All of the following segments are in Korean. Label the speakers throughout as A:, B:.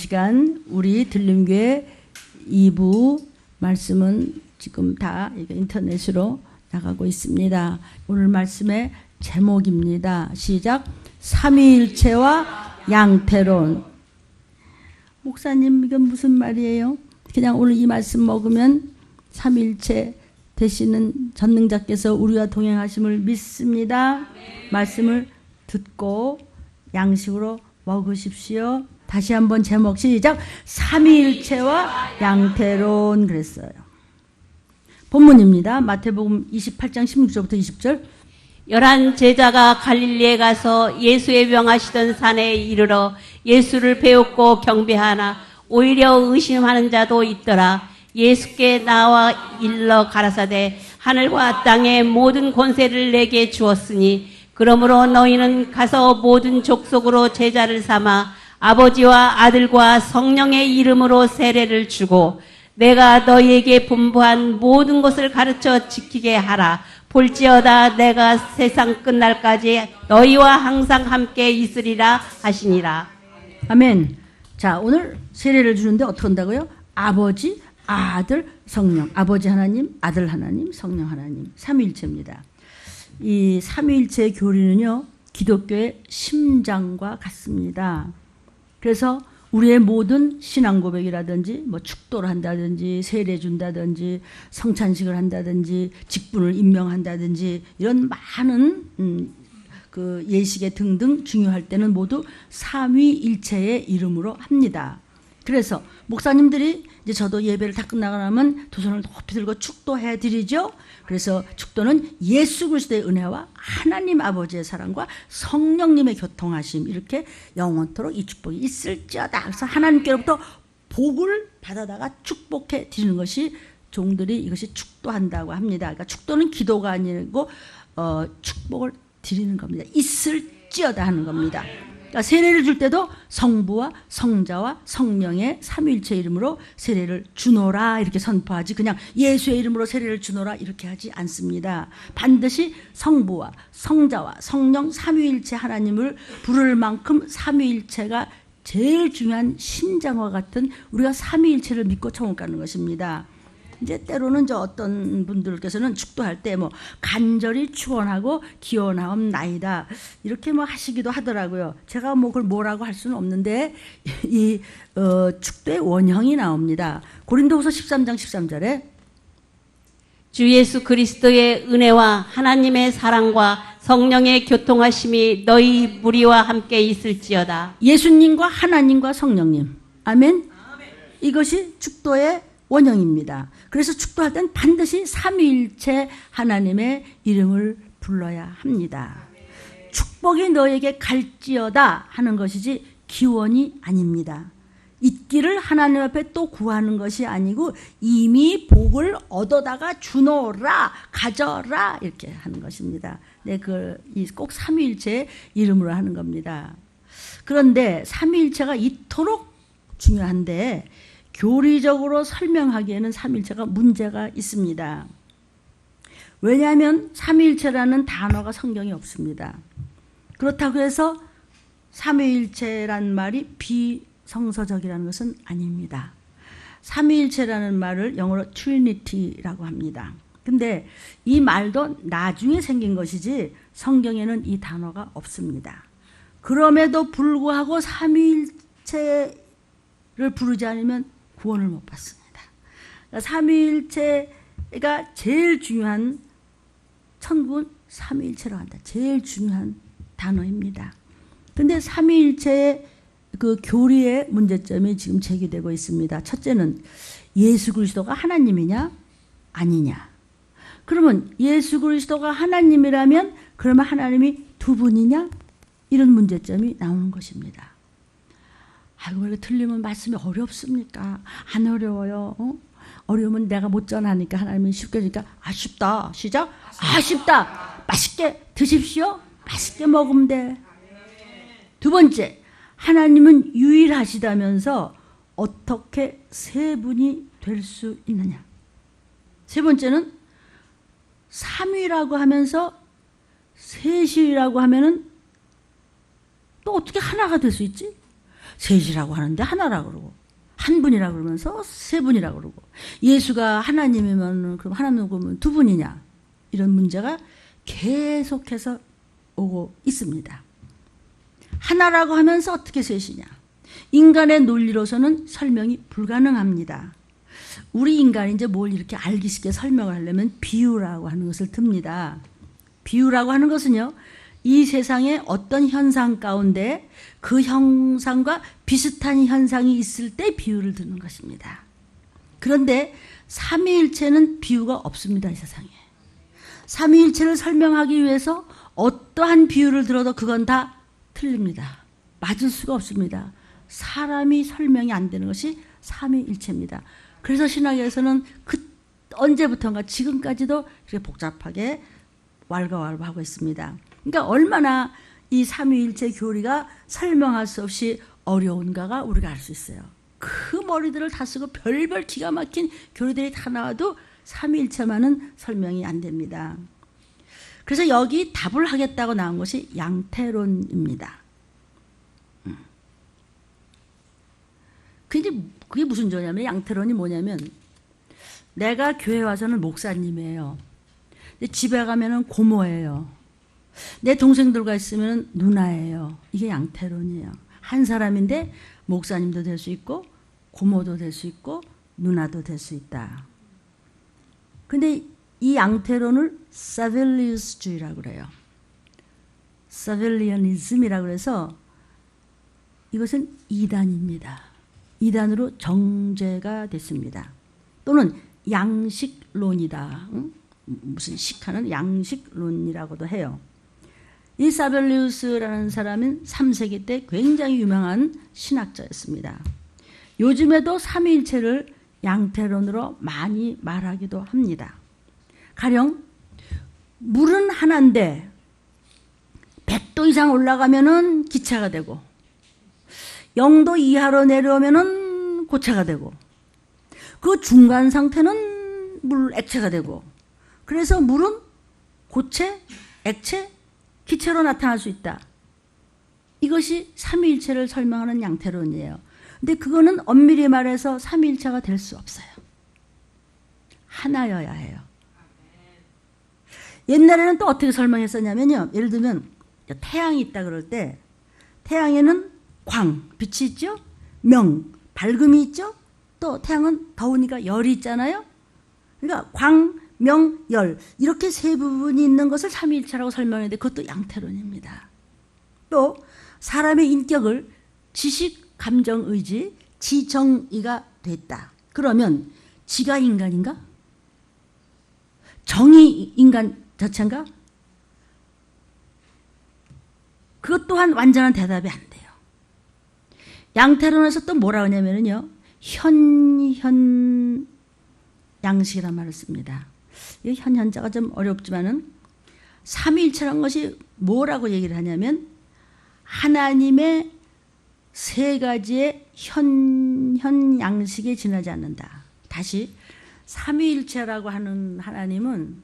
A: 시간 우리 들림교회 2부 말씀은 지금 다 인터넷으로 나가고 있습니다. 오늘 말씀의 제목입니다. 시작. 삼위일체와 양태론. 목사님, 이건 무슨 말이에요? 그냥 오늘 이 말씀 먹으면 삼위일체 되시는 전능자께서 우리와 동행하심을 믿습니다. 말씀을 듣고 양식으로 먹으십시오. 다시 한번 제목 시작. 삼위일체와 양태론 그랬어요. 본문입니다. 마태복음 28장 16절부터 20절.
B: 11 제자가 갈릴리에 가서 예수의 명하시던 산에 이르러 예수를 배웠고 경배하나 오히려 의심하는 자도 있더라. 예수께 나와 일러 가라사대 하늘과 땅의 모든 권세를 내게 주었으니 그러므로 너희는 가서 모든 족속으로 제자를 삼아 아버지와 아들과 성령의 이름으로 세례를 주고 내가 너희에게 분부한 모든 것을 가르쳐 지키게 하라. 볼지어다 내가 세상 끝날까지 너희와 항상 함께 있으리라 하시니라.
A: 아멘. 자, 오늘 세례를 주는데 어떻게 한다고요? 아버지, 아들, 성령. 아버지 하나님, 아들 하나님, 성령 하나님. 삼위일체입니다. 이 삼위일체의 교리는요, 기독교의 심장과 같습니다. 그래서 우리의 모든 신앙 고백이라든지 뭐 축도를 한다든지 세례 준다든지 성찬식을 한다든지 직분을 임명한다든지 이런 많은 그 예식에 등등 중요할 때는 모두 삼위일체의 이름으로 합니다. 그래서 목사님들이 이제 저도 예배를 다 끝나고 나면 두 손을 높이 들고 축도해 드리죠. 그래서 축도는 예수 그리스도의 은혜와 하나님 아버지의 사랑과 성령님의 교통하심, 이렇게 영원토록 이 축복이 있을지어다. 그래서 하나님께로부터 복을 받아다가 축복해 드리는 것이 종들이 이것이 축도한다고 합니다. 그러니까 축도는 기도가 아니고 축복을 드리는 겁니다. 있을지어다 하는 겁니다. 그러니까 세례를 줄 때도 성부와 성자와 성령의 삼위일체 이름으로 세례를 주노라 이렇게 선포하지, 그냥 예수의 이름으로 세례를 주노라 이렇게 하지 않습니다. 반드시 성부와 성자와 성령 삼위일체 하나님을 부를 만큼 삼위일체가 제일 중요한 심장과 같은 우리가 삼위일체를 믿고 천국 가는 것입니다. 이제 때로는 어떤 분들께서는 축도할 때 뭐 간절히 축원하고 기원하옵나이다 이렇게 뭐 하시기도 하더라고요. 제가 뭐 그걸 뭐라고 할 수는 없는데 이 축도의 원형이 나옵니다. 고린도후서 13장 13절에
B: 주 예수 그리스도의 은혜와 하나님의 사랑과 성령의 교통하심이 너희 무리와 함께 있을지어다.
A: 예수님과 하나님과 성령님. 아멘. 이것이 축도의 원형입니다. 그래서 축도할 때는 반드시 삼위일체 하나님의 이름을 불러야 합니다. 축복이 너에게 갈지어다 하는 것이지 기원이 아닙니다. 있기를 하나님 앞에 또 구하는 것이 아니고 이미 복을 얻어다가 주노라, 가져라 이렇게 하는 것입니다. 네, 꼭 삼위일체의 이름으로 하는 겁니다. 그런데 삼위일체가 이토록 중요한데 교리적으로 설명하기에는 삼위일체가 문제가 있습니다. 왜냐하면 삼위일체라는 단어가 성경에 없습니다. 그렇다고 해서 삼위일체란 말이 비성서적이라는 것은 아닙니다. 삼위일체라는 말을 영어로 트리니티라고 합니다. 근데 이 말도 나중에 생긴 것이지 성경에는 이 단어가 없습니다. 그럼에도 불구하고 삼위일체를 부르지 않으면 구원을 못 받습니다. 그러니까 삼위일체가 제일 중요한, 천국은 삼위일체로 한다. 제일 중요한 단어입니다. 그런데 삼위일체의 그 교리의 문제점이 지금 제기되고 있습니다. 첫째는 예수 그리스도가 하나님이냐 아니냐. 그러면 예수 그리스도가 하나님이라면 그러면 하나님이 두 분이냐, 이런 문제점이 나오는 것입니다. 아이고, 왜 틀리면 말씀이 어렵습니까? 안 어려워요. 어려우면 내가 못 전하니까 하나님이 쉽게 해주니까 아쉽다. 시작. 아쉽다. 맛있게 드십시오. 맛있게 먹으면 돼. 두 번째, 하나님은 유일하시다면서 어떻게 세 분이 될 수 있느냐. 세 번째는 삼위라고 하면서 셋이라고 하면은 또 어떻게 하나가 될 수 있지? 셋이라고 하는데 하나라고 그러고, 한 분이라고 그러면서 세 분이라고 그러고, 예수가 하나님이면 그럼 하나님 그러면 두 분이냐, 이런 문제가 계속해서 오고 있습니다. 하나라고 하면서 어떻게 셋이냐? 인간의 논리로서는 설명이 불가능합니다. 우리 인간이 이제 뭘 이렇게 알기 쉽게 설명을 하려면 비유라고 하는 것을 듭니다. 비유라고 하는 것은요, 이 세상에 어떤 현상 가운데 그 형상과 비슷한 현상이 있을 때 비유를 드는 것입니다. 그런데 삼위일체는 비유가 없습니다, 이 세상에. 삼위일체를 설명하기 위해서 어떠한 비유를 들어도 그건 다 틀립니다. 맞을 수가 없습니다. 사람이 설명이 안 되는 것이 삼위일체입니다. 그래서 신학에서는 언제부턴가 지금까지도 이렇게 복잡하게 왈가왈부하고 있습니다. 그러니까 얼마나 이 삼위일체 교리가 설명할 수 없이 어려운가가 우리가 알 수 있어요. 그 머리들을 다 쓰고 별별 기가 막힌 교리들이 다 나와도 삼위일체만은 설명이 안 됩니다. 그래서 여기 답을 하겠다고 나온 것이 양태론입니다. 그게 무슨 조냐면, 양태론이 뭐냐면, 내가 교회 와서는 목사님이에요. 근데 집에 가면은 고모예요. 내 동생들과 있으면 누나예요. 이게 양태론이에요. 한 사람인데 목사님도 될 수 있고 고모도 될 수 있고 누나도 될 수 있다. 근데 이 양태론을 사벨리우스주의라고 그래요. 사벨리아니즘이라고 그래서 이것은 이단입니다. 이단으로 정죄가 됐습니다. 또는 양식론이다. 무슨 식하는 양식론이라고도 해요. 이 사벨리우스라는 사람은 3세기 때 굉장히 유명한 신학자였습니다. 요즘에도 삼위일체를 양태론으로 많이 말하기도 합니다. 가령 물은 하나인데 100도 이상 올라가면은 기차가 되고 0도 이하로 내려오면은 고체가 되고 그 중간 상태는 액체가 되고, 그래서 물은 고체, 액체, 기체로 나타날 수 있다. 이것이 삼위일체를 설명하는 양태론이에요. 근데 그거는 엄밀히 말해서 삼위일체가 될 수 없어요. 하나여야 해요. 옛날에는 또 어떻게 설명했었냐면요, 예를 들면 태양이 있다 그럴 때 태양에는 광, 빛이 있죠? 명, 밝음이 있죠? 또 태양은 더우니까 열이 있잖아요? 그러니까 광, 명, 열, 이렇게 세 부분이 있는 것을 삼위일체라고 설명했는데 그것도 양태론입니다. 또 사람의 인격을 지식, 감정, 의지, 지정의가 됐다. 그러면 지가 인간인가? 정이 인간 자체인가? 그것 또한 완전한 대답이 안 돼요. 양태론에서 또 뭐라 하냐면요, 현 양식이란 말을 씁니다. 이 현자가 좀 어렵지만은 삼위일체라는 것이 뭐라고 얘기를 하냐면 하나님의 세 가지의 현 양식에 지나지 않는다. 다시, 삼위일체라고 하는 하나님은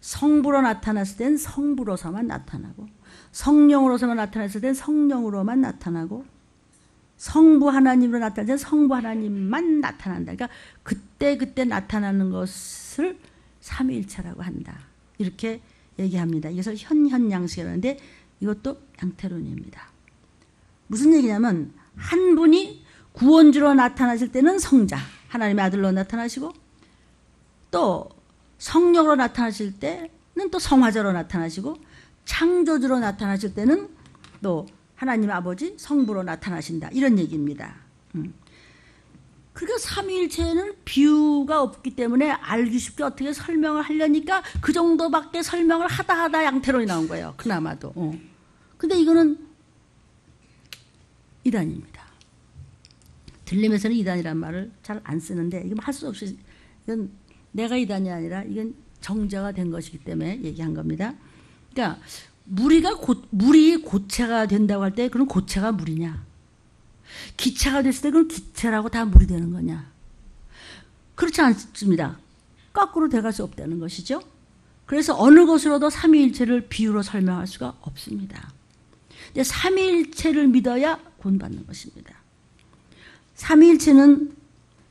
A: 성부로 나타났을 땐 성부로서만 나타나고, 성령으로서만 나타났을 땐 성령으로만 나타나고, 성부 하나님으로 나타날 땐 성부 하나님만 나타난다. 그러니까 그때 나타나는 것을 삼위일체라고 한다. 이렇게 얘기합니다. 이것을 현양식이라는데 이것도 양태론입니다. 무슨 얘기냐면 한 분이 구원주로 나타나실 때는 성자, 하나님의 아들로 나타나시고, 또 성령으로 나타나실 때는 또 성화자로 나타나시고, 창조주로 나타나실 때는 또 하나님 아버지 성부로 나타나신다. 이런 얘기입니다. 그러니까 삼위일체는 비유가 없기 때문에 알기 쉽게 어떻게 설명을 하려니까 그 정도밖에 설명을 하다 양태론이 나온 거예요. 그나마도. 근데 이거는 이단입니다. 들림에서는 이단이란 말을 잘 안 쓰는데 이건 할 수 없이, 이건 내가 이단이 아니라 이건 정제가 된 것이기 때문에 얘기한 겁니다. 그러니까 물이 고체가 된다고 할 때 그럼 고체가 물이냐? 기체가 됐을 때 그럼 기체라고 다 물이 되는 거냐? 그렇지 않습니다. 거꾸로 돼갈 수 없다는 것이죠. 그래서 어느 것으로도 삼위일체를 비유로 설명할 수가 없습니다. 근데 삼위일체를 믿어야 구원받는 것입니다. 삼위일체는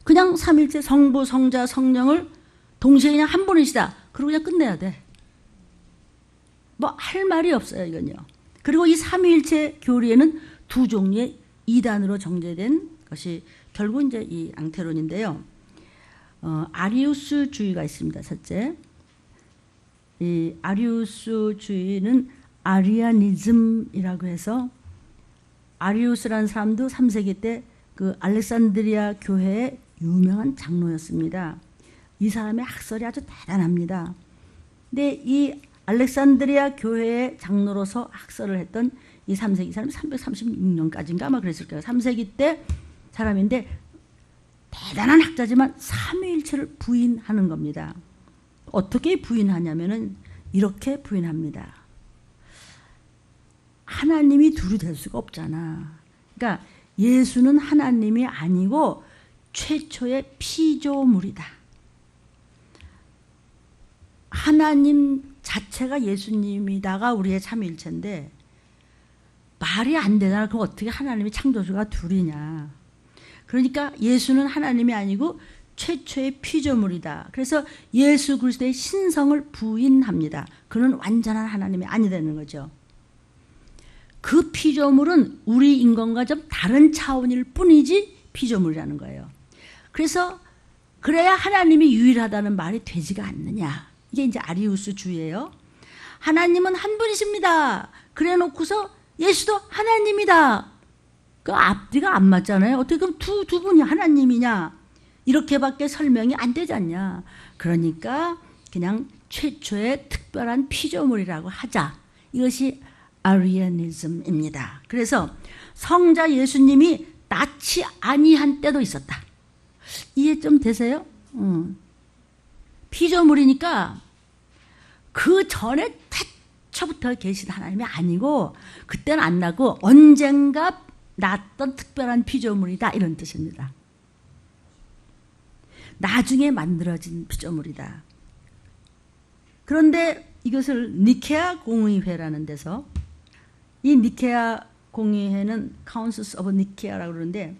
A: 그냥 삼위일체 성부, 성자, 성령을 동시에 그냥 한 분이시다. 그러고 그냥 끝내야 돼. 뭐 할 말이 없어요, 이건요. 그리고 이 삼위일체 교리에는 두 종류의 이단으로 정제된 것이 결국 이제 이 앙테론인데요. 아리우스주의가 있습니다. 첫째, 이 아리우스주의는 아리아니즘이라고 해서 아리우스라는 사람도 3세기 때 그 알렉산드리아 교회의 유명한 장로였습니다. 이 사람의 학설이 아주 대단합니다. 근데 이 알렉산드리아 교회의 장로로서 학설을 했던 이 3세기 사람이 336년까지인가 아마 그랬을 거예요. 3세기 때 사람인데 대단한 학자지만 삼위일체를 부인하는 겁니다. 어떻게 부인하냐면은 이렇게 부인합니다. 하나님이 둘이 될 수가 없잖아. 그러니까 예수는 하나님이 아니고 최초의 피조물이다. 하나님 자체가 예수님이다가 우리의 삼위일체인데 말이 안 되잖아. 그럼 어떻게 하나님이 창조주가 둘이냐. 그러니까 예수는 하나님이 아니고 최초의 피조물이다. 그래서 예수 그리스도의 신성을 부인합니다. 그는 완전한 하나님이 아니라는 거죠. 그 피조물은 우리 인간과 좀 다른 차원일 뿐이지 피조물이라는 거예요. 그래서 그래야 하나님이 유일하다는 말이 되지가 않느냐. 이게 이제 아리우스주의예요. 하나님은 한 분이십니다. 그래 놓고서 예수도 하나님이다. 그 앞뒤가 안 맞잖아요. 어떻게 그럼 두 분이 하나님이냐. 이렇게밖에 설명이 안 되지 않냐. 그러니까 그냥 최초의 특별한 피조물이라고 하자. 이것이 아리아니즘입니다. 그래서 성자 예수님이 낳지 아니한 때도 있었다. 이해 좀 되세요? 피조물이니까 그 전에 태초부터 계신 하나님이 아니고 그때는 안 나고 언젠가 낳았던 특별한 피조물이다 이런 뜻입니다. 나중에 만들어진 피조물이다. 그런데 이것을 니케아 공의회라는 데서 이 니케아 공의회는 Councils of Nicaea라고 그러는데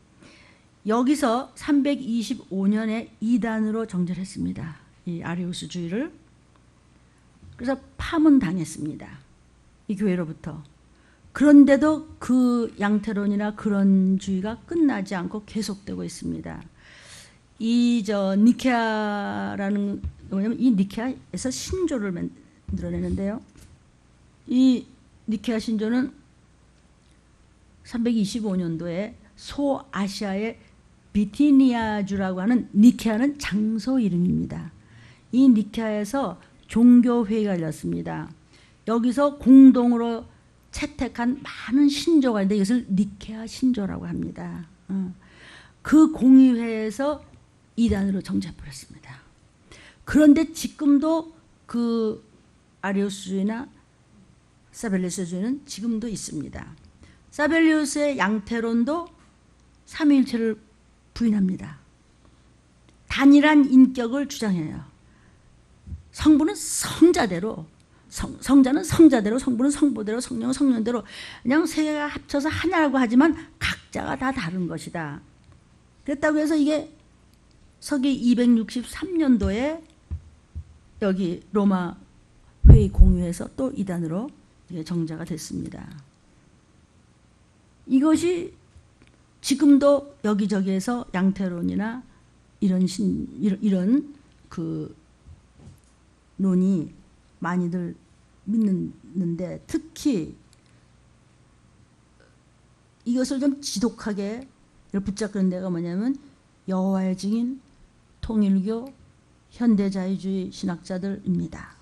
A: 여기서 325년에 이단으로 정절했습니다. 이 아리우스주의를. 그래서 파문당했습니다. 이 교회로부터. 그런데도 그 양태론이나 그런 주의가 끝나지 않고 계속되고 있습니다. 이 니케아라는 뭐냐면 이 니케아에서 신조를 만들어내는데요. 이 니케아 신조는 325년도에 소아시아의 비티니아주라고 하는 니케아는 장소 이름입니다. 이 니케아에서 종교회의가 열렸습니다. 여기서 공동으로 채택한 많은 신조가 있는데 이것을 니케아 신조라고 합니다. 그 공의회에서 이단으로 정죄해버렸습니다. 그런데 지금도 그 아리우스주의나 사벨리우스주의는 지금도 있습니다. 사벨리우스의 양태론도 삼위일체를 부인합니다. 단일한 인격을 주장해요. 성부는 성자대로, 성자는 성자대로, 성부는 성부대로, 성령은 성령대로 그냥 세 개가 합쳐서 하나라고 하지만 각자가 다 다른 것이다. 그랬다고 해서 이게 서기 263년도에 여기 로마 회의 공유에서 또 이단으로 정자가 됐습니다. 이것이 지금도 여기저기에서 양태론이나 이런 그 논이 많이들 믿는데 특히 이것을 좀 지독하게 붙잡는 데가 뭐냐면 여호와의 증인, 통일교, 현대자유주의 신학자들입니다.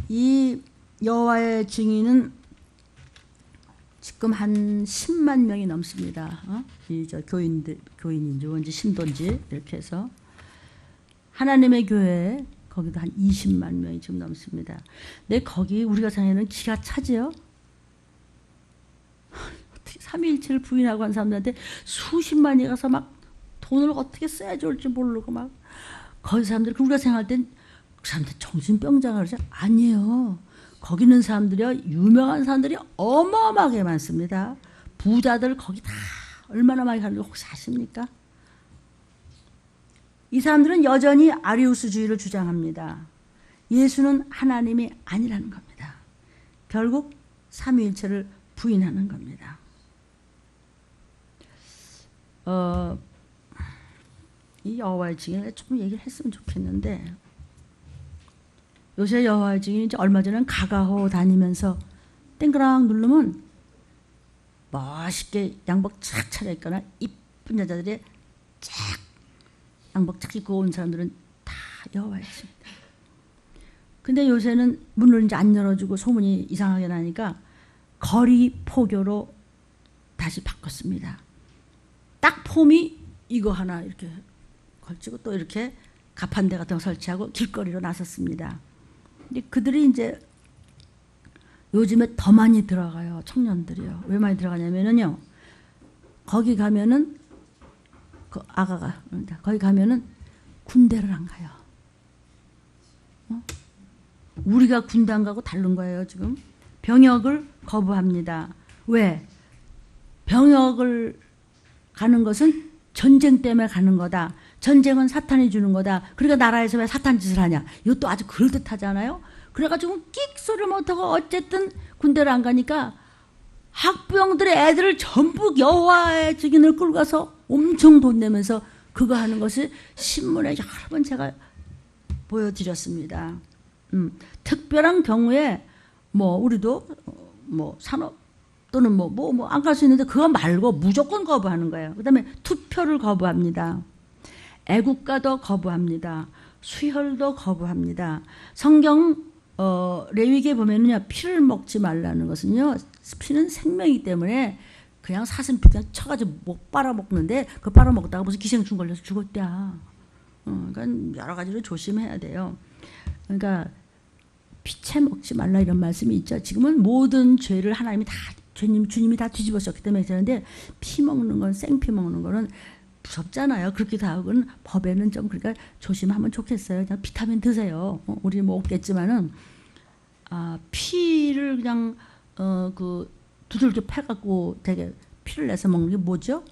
A: 이 여호와의 증인은 지금 한 10만 명이 넘습니다. 교인인지 뭔지 신도인지 이렇게 해서 하나님의 교회 거기도 한 20만 명이 지금 넘습니다. 근데 거기 우리가 생각하는 기가 차지요. 어떻게 삼위일체를 부인하고 한 사람들한테 수십만이 가서 막 돈을 어떻게 써야 좋을지 모르고 막 거기 사람들이 우리가 생각할 땐 그 사람들 정신병자가 그러죠. 아니에요. 거기 있는 사람들이요 유명한 사람들이 어마어마하게 많습니다. 부자들 거기 다 얼마나 많이 가는지 혹시 아십니까? 이 사람들은 여전히 아리우스주의를 주장합니다. 예수는 하나님이 아니라는 겁니다. 결국 삼위일체를 부인하는 겁니다. 이 여호와의 증인을 조금 얘기를 했으면 좋겠는데, 요새 여호와의 증인이 이제 얼마 전에 가가호 다니면서 땡그랑 누르면 멋있게 양복 착 차려입거나 이쁜 여자들이 쫙 양복 착 입고 온 사람들은 다 여호와의 증인이다. 근데 요새는 문을 이제 안 열어주고 소문이 이상하게 나니까 거리 포교로 다시 바꿨습니다. 딱 폼이 이거 하나 이렇게 걸치고 또 이렇게 가판대 같은 거 설치하고 길거리로 나섰습니다. 근데 그들이 이제 요즘에 더 많이 들어가요. 청년들이요. 왜 많이 들어가냐면요. 거기 가면은 그 아가가 거기 가면은 군대를 안 가요. 우리가 군대 안 가고 다른 거예요, 지금. 병역을 거부합니다. 왜? 병역을 가는 것은 전쟁 때문에 가는 거다. 전쟁은 사탄이 주는 거다. 그러니까 나라에서 왜 사탄 짓을 하냐. 이것도 아주 그럴듯하잖아요. 그래가지고 끽 소리를 못하고 어쨌든 군대를 안 가니까 학부형들의 애들을 전부 여호와의 증인을 끌고 가서 엄청 돈 내면서 그거 하는 것을 신문에 여러 번 제가 보여드렸습니다. 특별한 경우에 뭐 우리도 뭐 산업 또는 뭐 안 갈 수 있는데 그거 말고 무조건 거부하는 거예요. 그다음에 투표를 거부합니다. 애국가도 거부합니다. 수혈도 거부합니다. 성경 레위기에 보면은요, 피를 먹지 말라는 것은요, 피는 생명이기 때문에 그냥 사슴피 그냥 쳐가지고 못 빨아먹는데 그 빨아먹다가 무슨 기생충 걸려서 죽었대야. 그러니까 여러 가지로 조심해야 돼요. 그러니까 피채 먹지 말라 이런 말씀이 있죠. 지금은 모든 죄를 하나님이 다 주님이 다 뒤집어졌기 때문에 그러는데 피 먹는 건 생피 먹는 거는 무섭잖아요. 그렇기도 하고는 법에는 좀 그러니까 조심하면 좋겠어요. 그냥 비타민 드세요. 우리 뭐 없겠지만은 피를 그냥 그 두들겨 패갖고 되게 피를 내서 먹는 게 뭐죠?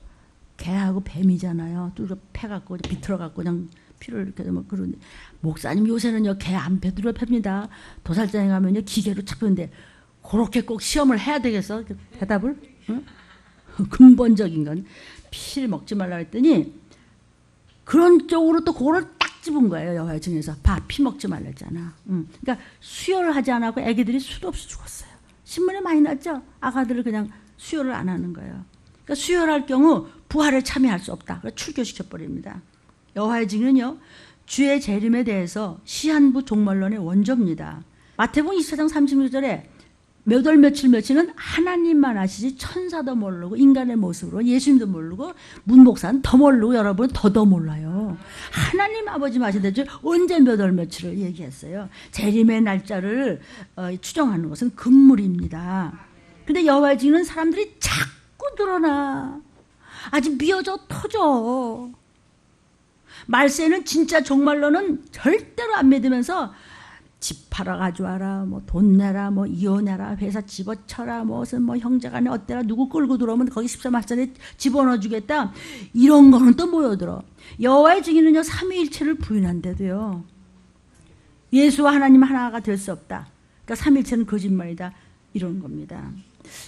A: 개하고 뱀이잖아요. 두들겨 패갖고 비틀어갖고 그냥 피를 이렇게 뭐 그런데 목사님 요새는요 개 안 두들겨 팹니다. 도살장에 가면요 기계로 찾는데 그렇게 꼭 시험을 해야 되겠어? 대답을? 응? 근본적인 건 피를 먹지 말라 했더니 그런 쪽으로 또 그거를 딱 집은 거예요. 여호와의 증인에서 피 먹지 말라 했잖아. 그러니까 수혈을 하지 않고 애기들이 수도 없이 죽었어요. 신문에 많이 났죠. 아가들을 그냥 수혈을 안 하는 거예요. 그러니까 수혈할 경우 부활에 참여할 수 없다. 그래서 출교시켜 버립니다. 여호와의 증인은요 주의 재림에 대해서 시한부 종말론의 원조입니다. 마태복음 24장 36절에 몇 월 며칠 며칠은 하나님만 아시지 천사도 모르고 인간의 모습으로 예수님도 모르고 문목사는 더 모르고 여러분은 더더 몰라요. 하나님 아버지만 아시는데 언제 몇 월 며칠을 얘기했어요. 재림의 날짜를 추정하는 것은 금물입니다. 근데 여호와의 증인은 사람들이 자꾸 늘어나. 아직 미어져 터져. 말세는 진짜 종말로는 절대로 안 믿으면서 집 팔아 가져와라, 뭐 돈 내라, 뭐 이혼해라, 회사 집어쳐라, 무슨 뭐 형제간에 어때라, 누구 끌고 들어오면 거기 13학년에 집어넣어 주겠다. 이런 거는 또 모여들어. 여호와의 증인은요 삼위일체를 부인한데도요 예수와 하나님 하나가 될 수 없다. 그러니까 삼위일체는 거짓말이다. 이런 겁니다.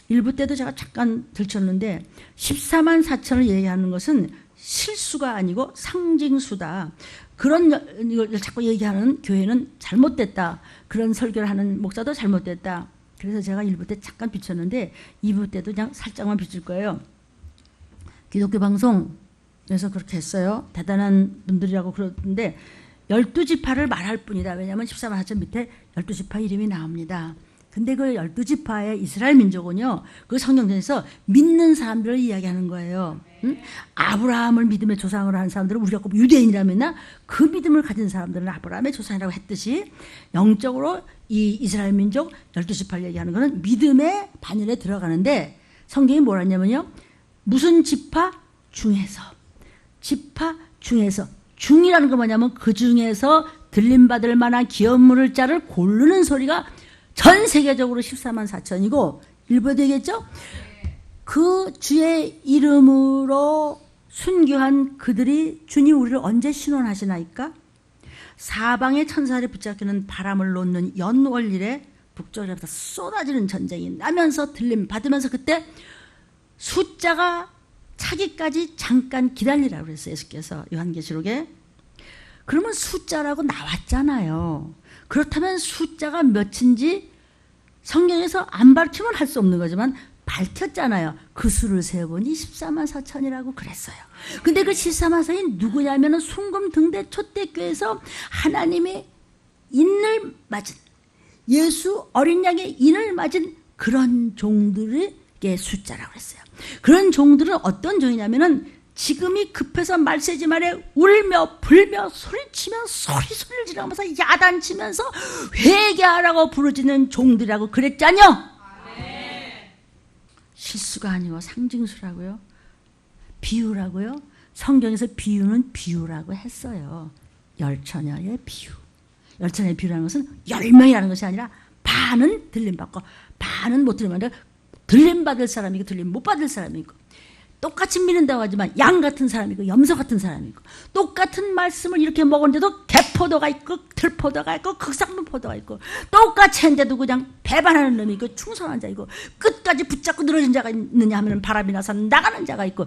A: 일부 때도 제가 잠깐 들쳤는데 14만 4천을 얘기하는 것은 실수가 아니고 상징수다. 그런 걸 자꾸 얘기하는 교회는 잘못됐다. 그런 설교를 하는 목사도 잘못됐다. 그래서 제가 1부 때 잠깐 비쳤는데 2부 때도 그냥 살짝만 비칠 거예요. 기독교 방송에서 그렇게 했어요. 대단한 분들이라고 그러는데 12지파를 말할 뿐이다. 왜냐하면 14만 4천 밑에 12지파 이름이 나옵니다. 근데 그 12지파의 이스라엘 민족은요, 그 성경전에서 믿는 사람들을 이야기하는 거예요. 응? 아브라함을 믿음의 조상으로 한 사람들은 우리가 꼭 유대인이라면 그 믿음을 가진 사람들은 아브라함의 조상이라고 했듯이 영적으로 이 이스라엘 민족 12지파를 얘기하는 거는 믿음의 반열에 들어가는데 성경이 뭐라 했냐면요. 무슨 지파? 중에서. 지파 중에서. 중이라는 건 뭐냐면 그 중에서 들림받을 만한 기업물을 자를 고르는 소리가 전 세계적으로 14만 4천이고 일부 되겠죠? 그 주의 이름으로 순교한 그들이 주님 우리를 언제 신원하시나이까? 사방의 천사를 붙잡기는 바람을 놓는 연월일에 북쪽에서 쏟아지는 전쟁이 나면서 들림 받으면서 그때 숫자가 차기까지 잠깐 기다리라고 그랬어요. 예수께서 요한계시록에. 그러면 숫자라고 나왔잖아요. 그렇다면 숫자가 몇인지 성경에서 안 밝히면 할 수 없는 거지만 밝혔잖아요. 그 수를 세어보니 14만 4천이라고 그랬어요. 근데 그 14만 4천이 누구냐면은 순금 등대 촛대교에서 하나님의 인을 맞은 예수 어린 양의 인을 맞은 그런 종들의 숫자라고 했어요. 그런 종들은 어떤 종이냐면은 지금이 급해서 말세지 말에 울며 불며 소리치며 소리를 지르면서 야단치면서 회개하라고 부르짖는 종들이라고 그랬잖요. 실수가 아니고 상징수라고요. 비유라고요. 성경에서 비유는 비유라고 했어요. 열처녀의 비유. 열처녀의 비유라는 것은 10명이라는 것이 아니라 반은 들림받고 반은 못 들림받는데 들림받을 사람이 있고 들림 못 받을 사람이 있고 똑같이 믿는다고 하지만 양 같은 사람이 있고 염소 같은 사람이 있고 똑같은 말씀을 이렇게 먹었는데도 개포도가 있고 들포도가 있고 극상문포도가 있고 똑같이 했는데도 그냥 배반하는 놈이 있고 충성한 자 있고 끝까지 붙잡고 늘어진 자가 있느냐 하면 바람이 나서 나가는 자가 있고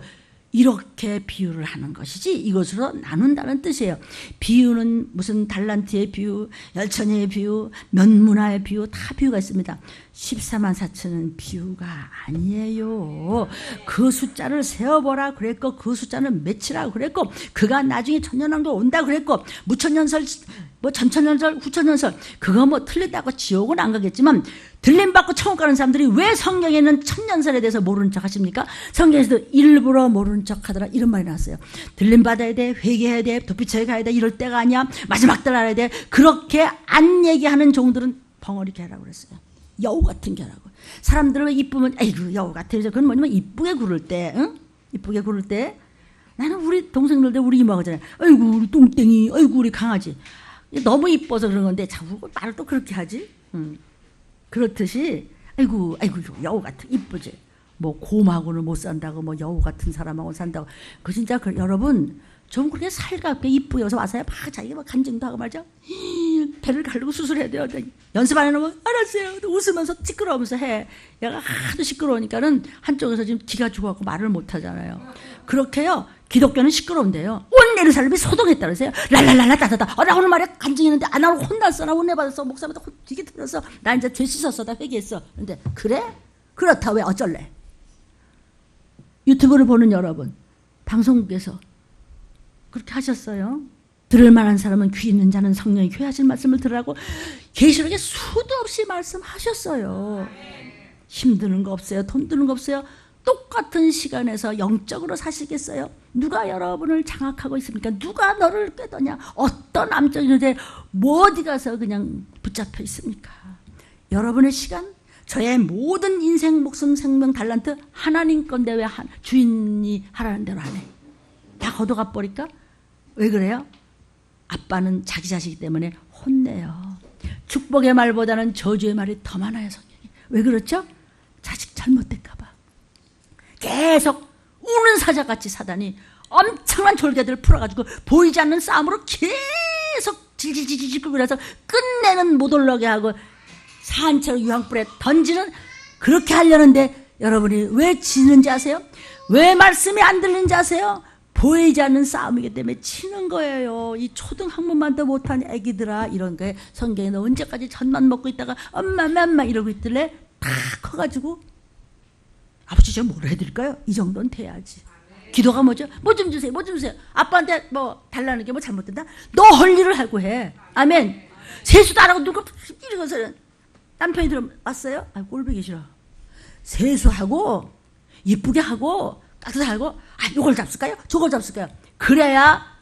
A: 이렇게 비유를 하는 것이지 이것으로 나눈다는 뜻이에요. 비유는 무슨 달란트의 비유, 열처녀의 비유, 면문화의 비유 다 비유가 있습니다. 14만 4천은 비유가 아니에요. 그 숫자를 세어보라 그랬고 그 숫자는 몇이라고 그랬고 그가 나중에 천년왕도 온다 그랬고 무천년설 뭐 전천년설 후천년설 그거 뭐 틀린다고 지옥은 안 가겠지만 들림받고 천국 가는 사람들이 왜 성경에는 천년설에 대해서 모르는 척 하십니까? 성경에서도 일부러 모르는 척 하더라 이런 말이 나왔어요. 들림받아야 돼, 회개해야 돼, 도피처에 가야 돼, 이럴 때가 아니야, 마지막 때 알아야 돼. 그렇게 안 얘기하는 종들은 벙어리 개라고 그랬어요. 여우 같은 개라고. 사람들은 왜 이쁘면 아이고 여우 같아. 그건 뭐냐면 이쁘게 구를 때, 응? 이쁘게 구를 때 나는 우리 동생들도 우리 이모가 그러잖아요. 아이고 우리 똥땡이, 아이고 우리 강아지. 너무 이뻐서 그런 건데 자꾸 말을 또 그렇게 하지. 그렇듯이 아이고 여우 같은 이쁘지. 뭐 곰하고는 못 산다고 뭐 여우 같은 사람하고 산다고. 그 진짜 여러분 좀 그렇게 살갑게 이쁘게 와서요. 막 자기가 막 간증도 하고 말이죠. 배를 가르고 수술해야 돼요. 연습 안 해놓으면 알았어요. 웃으면서 시끄러우면서 해. 얘가 하도 시끄러우니까는 한쪽에서 지금 기가 죽어갖고 말을 못 하잖아요. 그렇게요. 기독교는 시끄러운데요. 온 예루살렘이 소동했다 그러세요. 랄랄랄라 따다다. 나 오늘 말에 간증했는데 안 하고 혼났어. 나 혼내 받았어. 목사님한테 되게 들었어. 나 이제 죄 씻었어. 나 회개했어. 근데 그래? 그렇다 왜 어쩔래? 유튜브를 보는 여러분, 방송국에서 그렇게 하셨어요. 들을 만한 사람은 귀 있는 자는 성령이 교회하실 말씀을 들으라고 계시록에 수도 없이 말씀하셨어요. 힘드는 거 없어요. 돈 드는 거 없어요. 똑같은 시간에서 영적으로 사시겠어요? 누가 여러분을 장악하고 있습니까? 누가 너를 꿰더냐? 어떤 암적인 일에 어디 가서 그냥 붙잡혀 있습니까? 여러분의 시간, 저의 모든 인생, 목숨, 생명, 달란트 하나님 건데 왜 주인이 하라는 대로 안 해? 다 걷어가 버릴까? 왜 그래요? 아빠는 자기 자식이기 때문에 혼내요. 축복의 말보다는 저주의 말이 더 많아요. 성경이. 왜 그렇죠? 자식 잘못될까 봐. 계속 우는 사자같이 사단이 엄청난 졸개들을 풀어가지고 보이지 않는 싸움으로 계속 질질질질 끌고 그래서 끝내는 못 올라게 하고 산채로 유황불에 던지는 그렇게 하려는데 여러분이 왜 지는지 아세요? 왜 말씀이 안 들리는지 아세요? 보이지 않는 싸움이기 때문에 치는 거예요. 이 초등학문만도 못한 애기들아 이런 거에 성경에 너 언제까지 젖만 먹고 있다가 엄마 이러고 있길래 다 커가지고 아버지 저 뭘 해드릴까요? 이 정도는 돼야지. 기도가 뭐죠? 뭐 좀 주세요. 뭐 좀 주세요. 아빠한테 뭐 달라는 게 뭐 잘못된다? 너 할 일을 하고 해. 아멘. 세수도 안 하고 누가 이러고서 남편이 들어왔어요? 아 꼴보기 싫어. 세수하고 이쁘게 하고 따뜻하고 이걸 잡을까요? 저걸 잡을까요? 그래야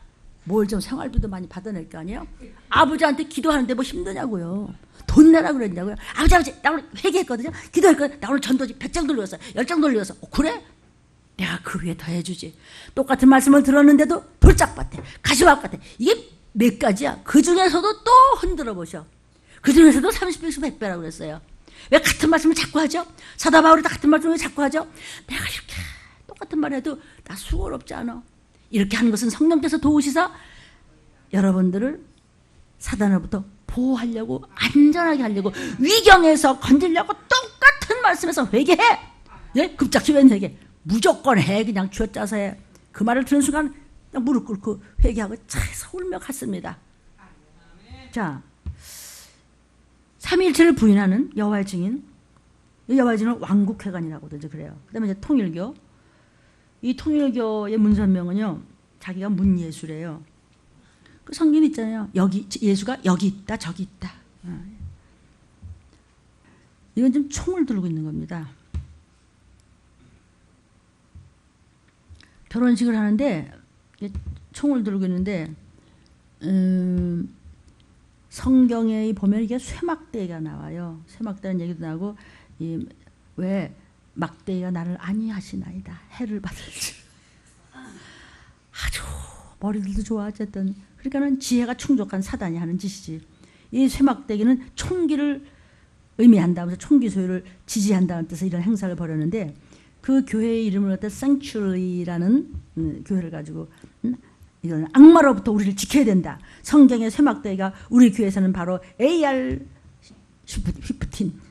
A: 뭘 좀 생활비도 많이 받아낼 거 아니에요? 아버지한테 기도하는데 뭐 힘드냐고요. 돈 내라 그랬냐고요. 아버지 나 오늘 회개했거든요. 기도했거든요. 나 오늘 전도지 100장 돌렸어요. 10장 돌렸어. 그래? 내가 그 위에 더 해주지. 똑같은 말씀을 들었는데도 돌짝밭에 가시밭 같아. 이게 몇 가지야. 그 중에서도 또 흔들어 보셔. 그 중에서도 30배에서 100배라고 그랬어요. 왜 같은 말씀을 자꾸 하죠? 사도 바울이 다 같은 말씀을 왜 자꾸 하죠? 내가 이렇게 똑같은 말 해도 나 수고롭지 않아. 이렇게 하는 것은 성령께서 도우시사 여러분들을 사단으로부터 보호하려고, 안전하게 하려고, 위경에서 건지려고 똑같은 말씀에서 회개해. 예? 급작히 웬 회개? 무조건 해. 그냥 쥐어짜서 해. 그 말을 듣는 순간 그냥 무릎 꿇고 회개하고 차에서 울며 갔습니다. 자, 삼위일체를 부인하는 여호와의 증인. 여호와의 증인은 왕국회관이라고도 그래요. 그 다음에 이제 통일교. 이 통일교의 문선명은요, 자기가 문예수래요. 그 성경 있잖아요. 여기, 예수가 여기 있다, 저기 있다. 이건 지금 총을 들고 있는 겁니다. 결혼식을 하는데 총을 들고 있는데 성경에 보면 이게 쇠막대기가 나와요. 쇠막대라는 얘기도 나오고, 왜 막대기가 나를 안위하시나이다. 해를 받을지. 아주 머리들도 좋아. 어쨌든 그러니까는 지혜가 충족한 사단이 하는 짓이지. 이 쇠막대기는 총기를 의미한다면서 총기 소유를 지지한다는 뜻의 이런 행사를 벌였는데, 그 교회의 이름을 갖다 Sanctuary라는 교회를 가지고 이런 악마로부터 우리를 지켜야 된다. 성경의 쇠막대기가 우리 교회에서는 바로 AR-15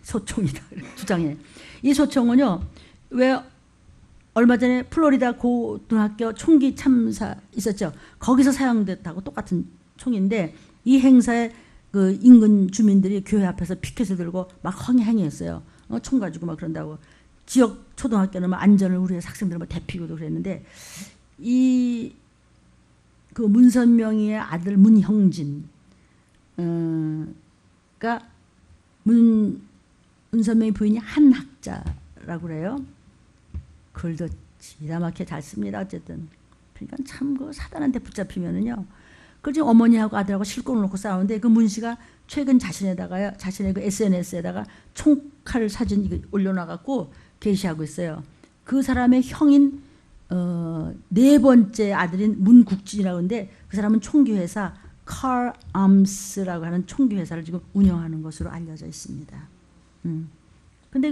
A: 소총이다. 주장해. 이 소총은요, 왜 얼마 전에 플로리다 고등학교 총기 참사 있었죠. 거기서 사용됐다고 똑같은 총인데, 이 행사에 그 인근 주민들이 교회 앞에서 피켓을 들고 막 항의했어요. 총 가지고 막 그런다고. 지역 초등학교는 막 안전을 우리 학생들 막 대피고도 그랬는데, 그 문선명이의 아들 문형진, 그러니까 문선명의 부인이 한학자라고 그래요. 글도 기가 막히게 잘 씁니다. 어쨌든. 그러니까 참 그 사단한테 붙잡히면은요. 그 지금 어머니하고 아들하고 실권을 놓고 싸우는데, 그 문 씨가 최근 자신의 그 SNS에다가 총칼 사진 이거 올려놔갖고 게시하고 있어요. 그 사람의 형인 네 번째 아들인 문국진이라고 하는데, 그 사람은 총기회사 Car Arms라고 하는 총기회사를 지금 운영하는 것으로 알려져 있습니다. 근데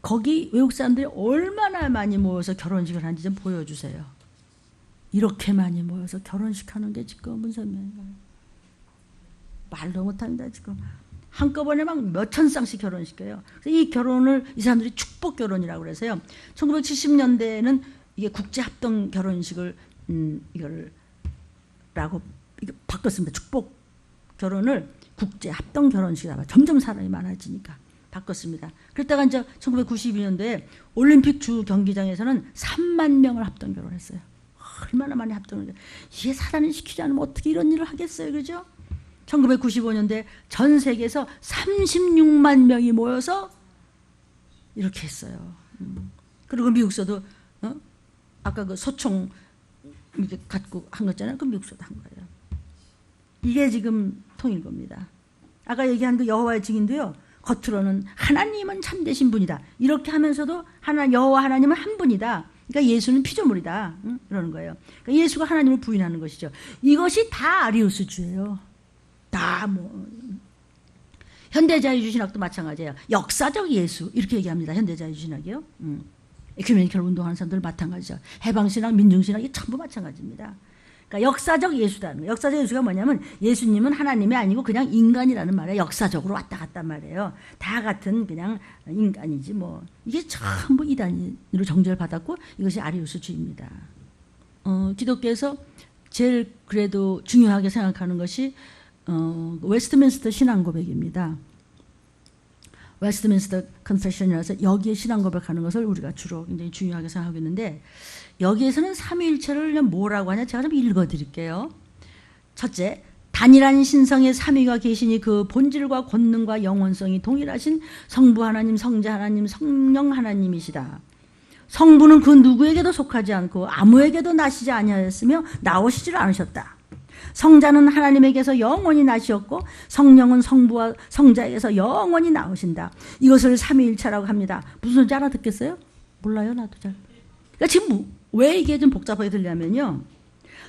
A: 거기 외국 사람들이 얼마나 많이 모여서 결혼식을 하는지 좀 보여주세요. 이렇게 많이 모여서 결혼식 하는 게 지금 문선명인가요? 말도 못합니다. 지금 한꺼번에 막 몇천 쌍씩 결혼시켜요. 이 결혼을 이 사람들이 축복 결혼이라고 그래서요. 1970년대에는 이게 국제 합동 결혼식을 이걸 바꿨습니다. 축복 결혼을 국제 합동 결혼식이라. 점점 사람이 많아지니까 바꿨습니다. 그랬다가 이제 1992년도에 올림픽 주 경기장에서는 3만 명을 합동 결혼했어요. 얼마나 많이 합동을 했어요. 이게 사단이 시키지 않으면 어떻게 이런 일을 하겠어요, 그죠? 1995년도에 전 세계에서 36만 명이 모여서 이렇게 했어요. 그리고 미국서도 아까 그 소총 이렇게 갖고 한 거잖아요. 그 미국서도 한 거예요. 이게 지금 통일교입니다. 아까 얘기한 그 여호와의 증인도요. 겉으로는 하나님은 참되신 분이다. 이렇게 하면서도 여호와 하나님은 한 분이다. 그러니까 예수는 피조물이다. 그러는 거예요. 그러니까 예수가 하나님을 부인하는 것이죠. 이것이 다 아리우스주예요. 다 현대자유주신학도 마찬가지예요. 역사적 예수 이렇게 얘기합니다. 현대자유주신학이요. 에큐메니컬 운동하는 사람들 마찬가지죠. 해방신학, 민중신학 이 전부 마찬가지입니다. 그러니까 역사적 예수라는 거예요. 역사적 예수가 뭐냐면 예수님은 하나님이 아니고 그냥 인간이라는 말이에요. 역사적으로 왔다 갔다 말이에요. 다 같은 그냥 인간이지 뭐. 이게 전부 이단으로 정죄를 받았고 이것이 아리우스주의입니다. 기독교에서 제일 그래도 중요하게 생각하는 것이 웨스트민스터 신앙고백입니다. 웨스트민스터 컨페션이라서 여기에 신앙고백하는 것을 우리가 주로 굉장히 중요하게 생각하고 있는데, 여기에서는 삼위일체를 뭐라고 하냐 제가 좀 읽어드릴게요. 첫째, 단일한 신성의 삼위가 계시니 그 본질과 권능과 영원성이 동일하신 성부 하나님, 성자 하나님, 성령 하나님이시다. 성부는 그 누구에게도 속하지 않고 아무에게도 나시지 아니하였으며 나오시질 않으셨다. 성자는 하나님에게서 영원히 나시었고 성령은 성부와 성자에게서 영원히 나오신다. 이것을 삼위일체라고 합니다. 무슨 소리인지 알아듣겠어요? 몰라요, 나도 잘. 그러니까 지금 왜 이게 좀 복잡하게 들냐면요.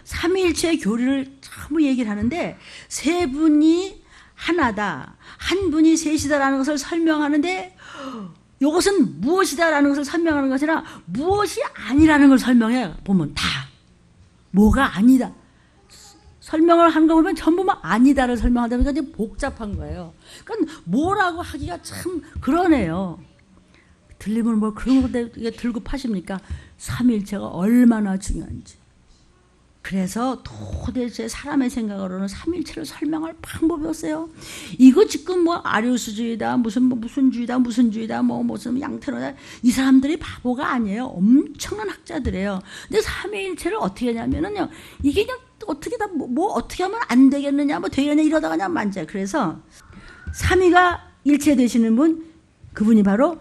A: 삼위일체의 교리를 전부 얘기를 하는데 세 분이 하나다, 한 분이 셋이다라는 것을 설명하는데 이것은 무엇이다라는 것을 설명하는 것이 아니라 무엇이 아니라는 걸 설명해 보면 다 뭐가 아니다. 설명을 하는 거 보면 전부 막 아니다를 설명하다 보니까 이제 복잡한 거예요. 그러니까 뭐라고 하기가 참 그러네요. 들리면 뭐 그런 거 들고 파십니까? 삼위일체가 얼마나 중요한지. 그래서 도대체 사람의 생각으로는 삼위일체를 설명할 방법이 없어요. 이거 지금 뭐 아리우스주의다, 무슨 주의다, 무슨 양태론이다. 이 사람들이 바보가 아니에요. 엄청난 학자들이에요. 근데 삼위일체를 어떻게 하냐면은요, 이게 그냥 어떻게 다 뭐 어떻게 하면 안 되겠느냐, 뭐 되겠냐 이러다가 그냥 만져요. 그래서 삼위가 일체 되시는 분, 그분이 바로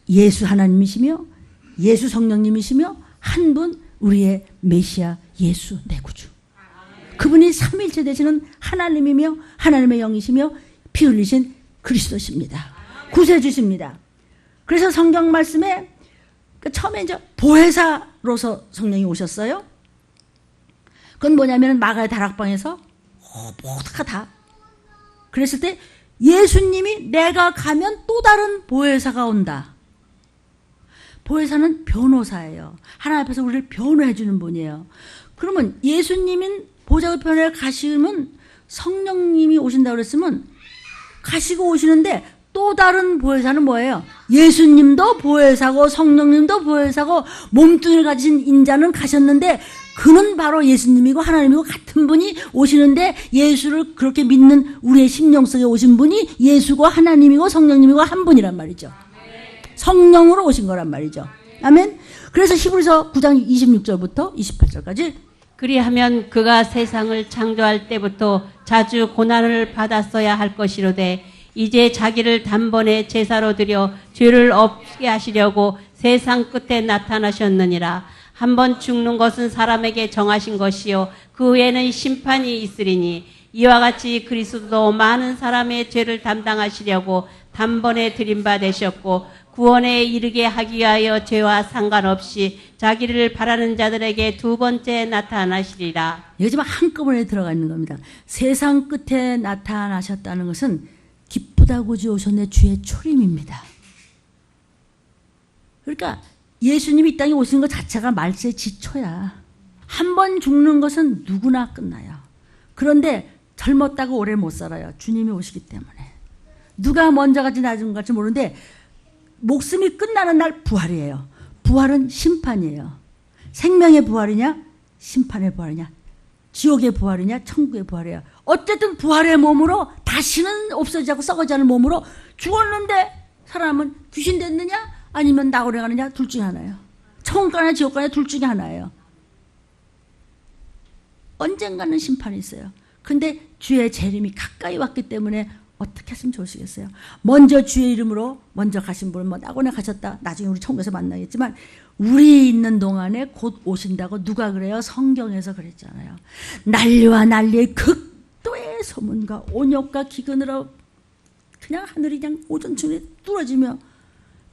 A: 예수 하나님이시며 예수 성령님이시며 한 분 우리의 메시아 예수 내 구주. 그분이 삼위일체 되시는 하나님이며 하나님의 영이시며 피 흘리신 그리스도십니다. 구세주십니다. 그래서 성경 말씀에 처음에 이제 보혜사로서 성령이 오셨어요. 그건 뭐냐면 마가의 다락방에서 모두가 그랬을 때 예수님이 내가 가면 또 다른 보혜사가 온다. 보혜사는 변호사예요. 하나님 앞에서 우리를 변호해 주는 분이에요. 그러면 예수님은 보좌의 편에 가시면 성령님이 오신다고 그랬으면 가시고 오시는데 또 다른 보혜사는 뭐예요? 예수님도 보혜사고 성령님도 보혜사고 몸뚱이를 가진 인자는 가셨는데 그는 바로 예수님이고 하나님이고 같은 분이 오시는데 예수를 그렇게 믿는 우리의 심령 속에 오신 분이 예수고 하나님이고 성령님이고 한 분이란 말이죠. 성령으로 오신 거란 말이죠. 아멘. 그래서 히브리서 9장 26절부터 28절까지
B: 그리하면 그가 세상을 창조할 때부터 자주 고난을 받았어야 할 것이로되 이제 자기를 단번에 제사로 드려 죄를 없게 하시려고 세상 끝에 나타나셨느니라. 한번 죽는 것은 사람에게 정하신 것이요 그 후에는 심판이 있으리니 이와 같이 그리스도도 많은 사람의 죄를 담당하시려고 단번에 드림바 되셨고 구원에 이르게 하기 위하여 죄와 상관없이 자기를 바라는 자들에게 두 번째 나타나시리라.
A: 여기 지금 한꺼번에 들어가 있는 겁니다. 세상 끝에 나타나셨다는 것은 기쁘다고 오셨네 주의 초림입니다. 그러니까 예수님이 이 땅에 오시는 것 자체가 말세의 지초야. 한 번 죽는 것은 누구나 끝나요. 그런데 젊었다고 오래 못 살아요. 주님이 오시기 때문에. 누가 먼저 갈지 나중 갈지 모르는데 목숨이 끝나는 날 부활이에요. 부활은 심판이에요. 생명의 부활이냐 심판의 부활이냐 지옥의 부활이냐 천국의 부활이에요. 어쨌든 부활의 몸으로 다시는 없어지지 않고 썩어지지 않을 몸으로 죽었는데 사람은 귀신 됐느냐 아니면 낙원에 가느냐 둘 중에 하나예요. 천국 가느냐 지옥 가느냐 둘 중에 하나예요. 언젠가는 심판이 있어요. 근데 주의 재림이 가까이 왔기 때문에 어떻게 했으면 좋으시겠어요? 먼저 주의 이름으로 먼저 가신 분은 뭐 낙원에 가셨다. 나중에 우리 천국에서 만나겠지만 우리 있는 동안에 곧 오신다고 누가 그래요? 성경에서 그랬잖아요. 난리와 난리의 극도의 소문과 온역과 기근으로 그냥 하늘이 그냥 오존층에 뚫어지며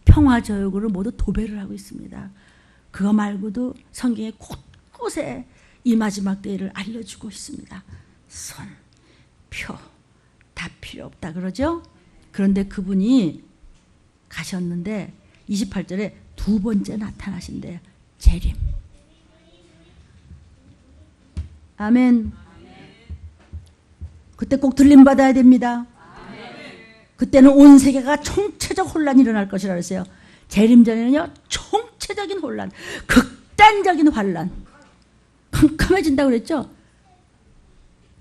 A: 평화저역으로 모두 도배를 하고 있습니다. 그거 말고도 성경에 곳곳에 이 마지막 때를 알려주고 있습니다. 선, 표 다 필요 없다 그러죠? 그런데 그분이 가셨는데 28절에 두 번째 나타나신대요. 재림. 아멘. 그때 꼭 들림받아야 됩니다. 그때는 온 세계가 총체적 혼란이 일어날 것이라 그랬어요. 재림 전에는요 총체적인 혼란, 극단적인 환란, 캄캄해진다고 그랬죠.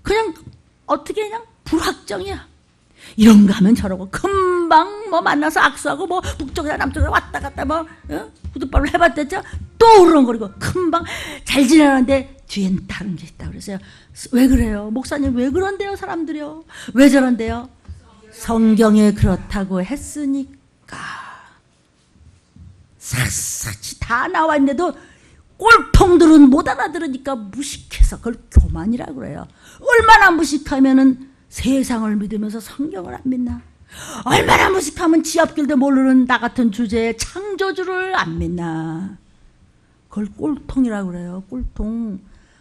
A: 그냥 어떻게 그냥 불확정이야. 이런가 하면 저러고 금방 뭐 만나서 악수하고 뭐 북쪽이나 남쪽이나 왔다 갔다 뭐 구두발을 해봤댔죠. 또 우렁거리고 금방 잘 지내는데 뒤엔 다른 게 있다고 그랬어요. 왜 그래요? 목사님 왜 그런데요? 사람들이요. 왜 저런데요? 성경에 그렇다고 했으니까. 샅샅이 다 나와 있는데도 꼴통들은 못 알아들으니까 무식해서 그걸 교만이라고 그래요. 얼마나 무식하면은 세상을 믿으면서 성경을 안 믿나? 얼마나 무식하면 지 앞길도 모르는 나 같은 주제에 창조주를 안 믿나? 그걸 꼴통이라고 그래요. 꼴통.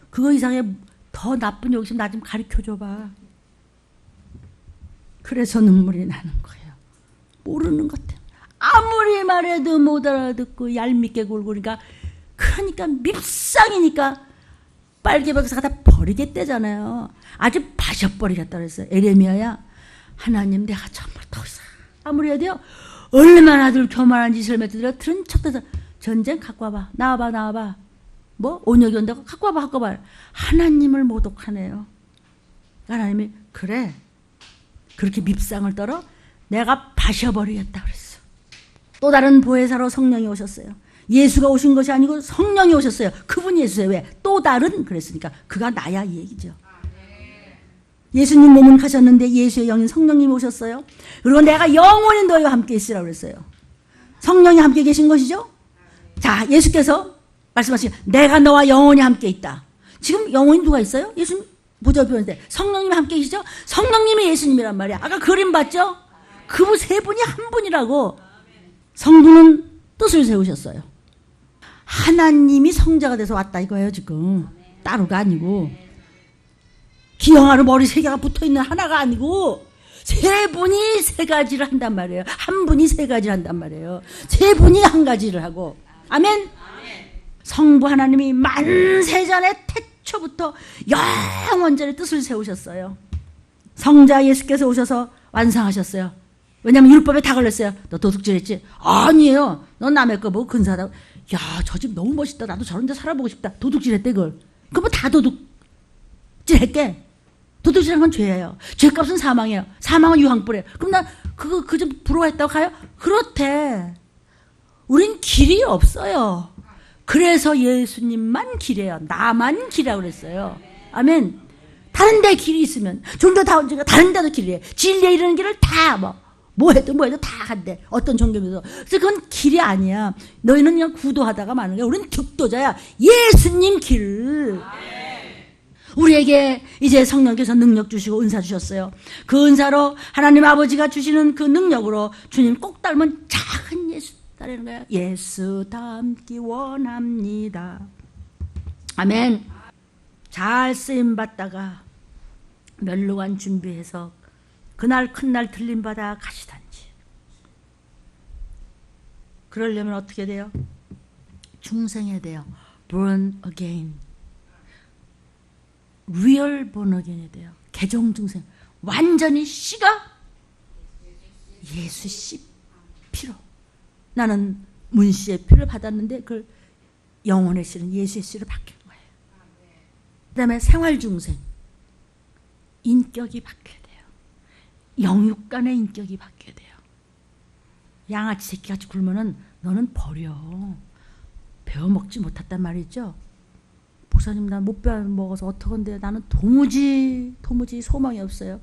A: 그거 이상의 더 나쁜 욕심 나 좀 가르쳐줘봐. 그래서 눈물이 나는 거예요. 모르는 것 때문에. 아무리 말해도 못 알아듣고 얄밉게 굴고 그러니까 밉상이니까 빨개박사 갖다 버리겠대잖아요. 아주 파셔버리겠다 그랬어요. 에레미야야, 하나님 내가 정말 더 이상 아무리 해도요, 얼마나 들 교만한 짓을 맺더라. 들은 척해서 전쟁 갖고 와봐. 나와봐. 뭐 온역이 온다고 갖고 와봐. 하나님을 모독하네요. 하나님이 그래, 그렇게 밉상을 떨어 내가 파셔버리겠다 그랬어. 또 다른 보혜사로 성령이 오셨어요. 예수가 오신 것이 아니고 성령이 오셨어요. 그분이 예수예요. 왜? 또 다른 그랬으니까 그가 나야 이 얘기죠. 예수님 몸은 가셨는데 예수의 영인 성령님이 오셨어요. 그리고 내가 영원히 너희와 함께 있으라고 그랬어요. 성령이 함께 계신 것이죠. 자, 예수께서 말씀하시기 내가 너와 영원히 함께 있다. 지금 영원히 누가 있어요? 예수님 보좌 표현인데 성령님이 함께 계시죠. 성령님이 예수님이란 말이야. 아까 그림 봤죠? 그분 세 분이 한 분이라고. 성부는 뜻을 세우셨어요. 하나님이 성자가 돼서 왔다 이거예요 지금. 따로가 아니고 기형아로 머리 세 개가 붙어있는 하나가 아니고 세 분이 세 가지를 한단 말이에요. 한 분이 세 가지를 한단 말이에요. 세 분이 한 가지를 하고. 아멘. 성부 하나님이 만세전에 태초부터 영원전에 뜻을 세우셨어요. 성자 예수께서 오셔서 완성하셨어요. 왜냐하면 율법에 다 걸렸어요. 너 도둑질했지? 아니에요. 넌 남의 거 보고 근사하다고. 야, 저 집 너무 멋있다. 나도 저런 데 살아보고 싶다. 도둑질했대 그걸. 그럼 뭐 다 도둑질했게. 도둑질한 건 죄예요. 죄값은 사망이에요. 사망은 유황불이에요. 그럼 나 그 좀 부러워했다고 가요? 그렇대. 우린 길이 없어요. 그래서 예수님만 길이에요. 나만 길이라고 그랬어요. 아멘. 다른 데 길이 있으면 좀 더 다른 데도 길이에요. 진리에 이르는 길을 다 뭐 해도 다 한대. 어떤 종교에서. 그래서 그건 길이 아니야. 너희는 그냥 구도하다가 마는 거야. 우리는 득도자야. 예수님 길. 우리에게 이제 성령께서 능력 주시고 은사 주셨어요. 그 은사로 하나님 아버지가 주시는 그 능력으로 주님 꼭 닮은 작은 예수 따르는 거야. 예수 닮기 원합니다. 아멘. 잘 쓰임 받다가 멸루관 준비해서 그날 큰날 들림받아 가시던지. 그러려면 어떻게 돼요? 중생해야 돼요. born again. real born again이 돼요. 개종 중생. 완전히 씨가 예수 씨 피로. 나는 문씨의 피를 받았는데 그걸 영혼의 씨는 예수의 씨로 바뀐 거예요. 그 다음에 생활 중생. 인격이 바뀌어야 돼요. 영육간의 인격이 바뀌어야 돼요. 양아치 새끼같이 굴면은 너는 버려. 배워먹지 못했단 말이죠. 목사님 나 못 배워먹어서 어떡한데 나는 도무지 소망이 없어요.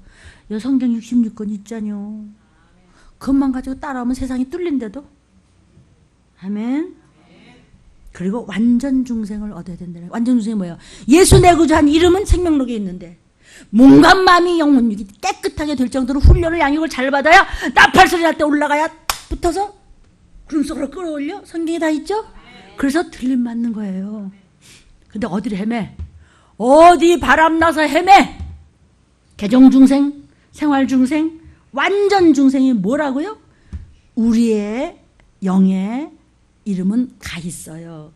A: 성경 66권 있잖요. 그것만 가지고 따라오면 세상이 뚫린데도. 아멘. 그리고 완전 중생을 얻어야 된다는. 완전 중생이 뭐예요? 예수 내 구주한 이름은 생명록에 있는데 몸과 마음이 영혼 육이 깨끗하게 될 정도로 훈련을 양육을 잘 받아야 나팔소리 날 때 올라가야 붙어서 구름 속으로 끌어올려. 성경에 다 있죠? 그래서 들림 맞는 거예요. 근데 어디를 헤매? 어디 바람나서 헤매? 개종 중생, 생활 중생, 완전 중생이 뭐라고요? 우리의 영의 이름은 가 있어요.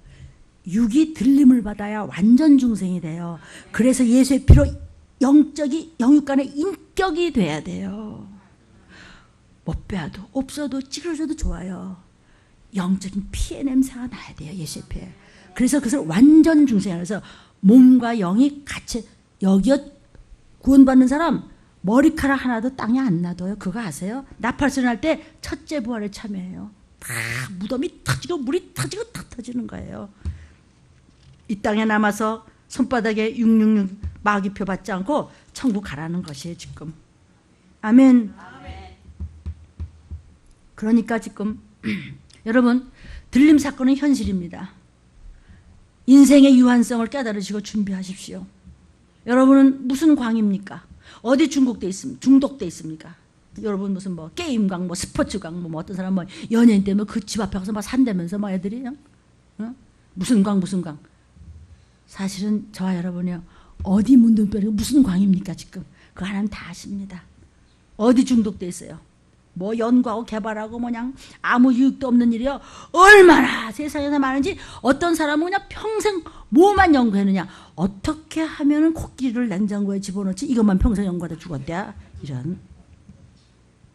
A: 육이 들림을 받아야 완전 중생이 돼요. 그래서 예수의 피로 영육간의 인격이 돼야 돼요. 못 배워도 없어도 찌그러져도 좋아요. 영적인 피의 냄새가 나야 돼요. 예수의 피에. 그래서 그것을 완전 중생이라고 해서 몸과 영이 같이. 여기에 구원받는 사람 머리카락 하나도 땅에 안 놔둬요. 그거 아세요? 나팔소리 날 때 첫째 부활에 참여해요. 다 무덤이 터지고 물이 터지고 탁 터지는 거예요. 이 땅에 남아서 손바닥에 666 마귀표 받지 않고 천국 가라는 것이에요 지금. 아멘. 그러니까 지금 여러분 들림 사건은 현실입니다. 인생의 유한성을 깨달으시고 준비하십시오. 여러분은 무슨 광입니까? 어디 중독돼 있습니까? 여러분 무슨 뭐 게임광, 뭐 스포츠광, 뭐 어떤 사람 뭐 연예인 때문에 그 집 앞에 가서 막 산다면서 막 애들이 무슨 광. 사실은 저와 여러분이요 어디 문둥병이 무슨 광입니까 지금? 그거 하나님 다 아십니다. 어디 중독돼 있어요? 뭐 연구하고 개발하고 뭐냥 아무 유익도 없는 일이요. 얼마나 세상에서 많은지. 어떤 사람은 그냥 평생 뭐만 연구했느냐. 어떻게 하면은 코끼리를 냉장고에 집어넣지? 이것만 평생 연구하다 죽었대. 이런.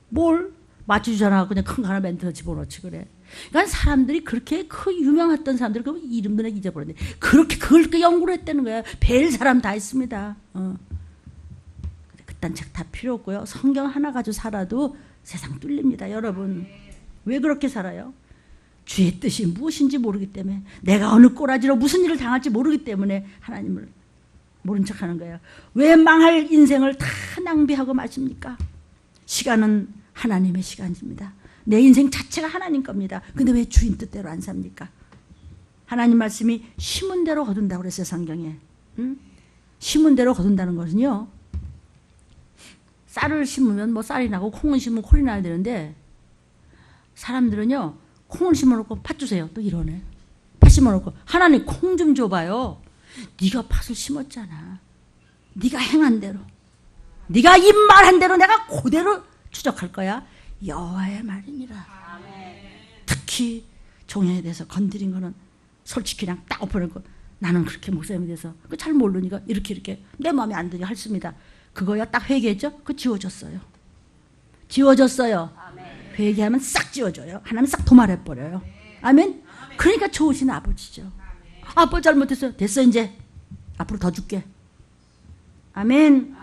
A: 뭘 맞춰주잖아. 그냥 큰 거 하나 멘트로 집어넣지 그래. 그러니까 사람들이 그렇게 그 유명했던 사람들 그 이름도 내가 잊어버렸네. 그렇게 그걸 연구를 했다는 거야. 별 사람 다 있습니다. 그딴 책 다 필요 없고요. 성경 하나 가지고 살아도 세상 뚫립니다. 여러분 왜 그렇게 살아요? 주의 뜻이 무엇인지 모르기 때문에, 내가 어느 꼬라지로 무슨 일을 당할지 모르기 때문에 하나님을 모른 척하는 거예요. 왜 망할 인생을 다 낭비하고 마십니까? 시간은 하나님의 시간입니다. 내 인생 자체가 하나님 겁니다. 근데 왜 주인 뜻대로 안 삽니까? 하나님 말씀이 심은 대로 거둔다고 그랬어요, 성경에. 응? 심은 대로 거둔다는 것은요, 쌀을 심으면 뭐 쌀이 나고 콩을 심으면 콩이 나야 되는데, 사람들은요 콩을 심어놓고 팥 주세요 또 이러네. 팥 심어놓고 하나님 콩 좀 줘봐요. 네가 팥을 심었잖아. 네가 행한 대로, 네가 입말한 대로 내가 그대로 추적할 거야. 여호와의 말이니라. 특히 종양에 대해서 건드린 거는 솔직히 그냥 딱 엎어놓고, 나는 그렇게 목사님에 대해서 잘 모르니까 이렇게 내 마음에 안 드니 했습니다. 그거야 딱 회개했죠? 그거 지워졌어요. 지워졌어요. 회개하면 싹 지워져요. 하나님 싹 도말해버려요. 아멘. 그러니까 좋으신 아버지죠. 아빠 잘못했어요. 됐어 이제 앞으로 더 줄게. 아멘.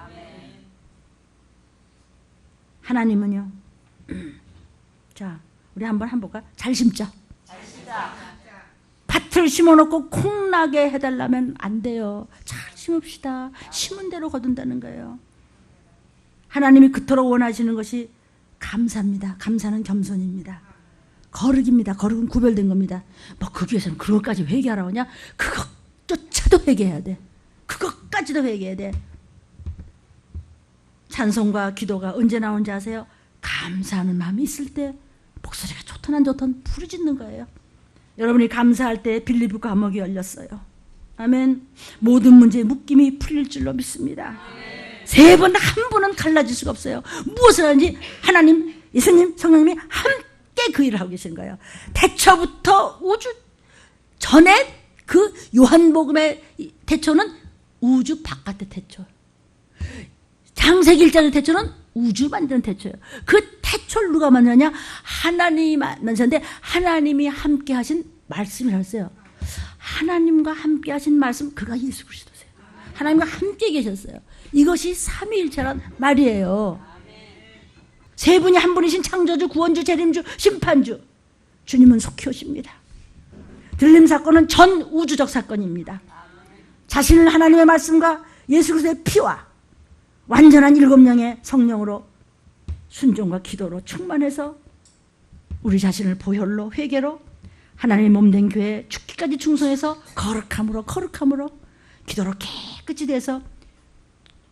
A: 하나님은요, 자 우리 한번 볼까? 잘 심자. 밭을 심어놓고 콩나게 해달라면 안 돼요. 잘 심읍시다. 심은 대로 거둔다는 거예요. 하나님이 그토록 원하시는 것이 감사입니다. 감사는 겸손입니다. 거룩입니다. 거룩은 구별된 겁니다. 뭐 거기 위해서는 그것까지 회개하라고 하냐? 그것조차도 회개해야 돼. 그것까지도 회개해야 돼. 찬송과 기도가 언제 나오는지 아세요? 감사하는 마음이 있을 때, 목소리가 좋든 안 좋든 부르짖는 거예요. 여러분이 감사할 때 빌립보 감옥이 열렸어요. 아멘. 모든 문제의 묶임이 풀릴 줄로 믿습니다. 세 번 한 분은 갈라질 수가 없어요. 무엇을 하는지 하나님, 예수님, 성령님이 함께 그 일을 하고 계신 거예요. 태초부터 우주 전에 그 요한복음의 태초는 우주 바깥의 태초, 창세기 1장의 태초는 우주 만드는 태초예요. 그 태초를 누가 만드느냐? 하나님이 만드셨는데, 하나님이 함께 하신 말씀이라고 했어요. 하나님과 함께 하신 말씀, 그가 예수 그리스도세요. 하나님과 함께 계셨어요. 이것이 삼위일체란 말이에요. 세 분이 한 분이신 창조주, 구원주, 재림주, 심판주. 주님은 속히 오십니다. 들림 사건은 전 우주적 사건입니다. 자신을 하나님의 말씀과 예수 그리스도의 피와 완전한 7명의 성령으로 순종과 기도로 충만해서 우리 자신을 보혈로, 회개로 하나님의 몸된 교회에 죽기까지 충성해서 거룩함으로 기도로 깨끗이 돼서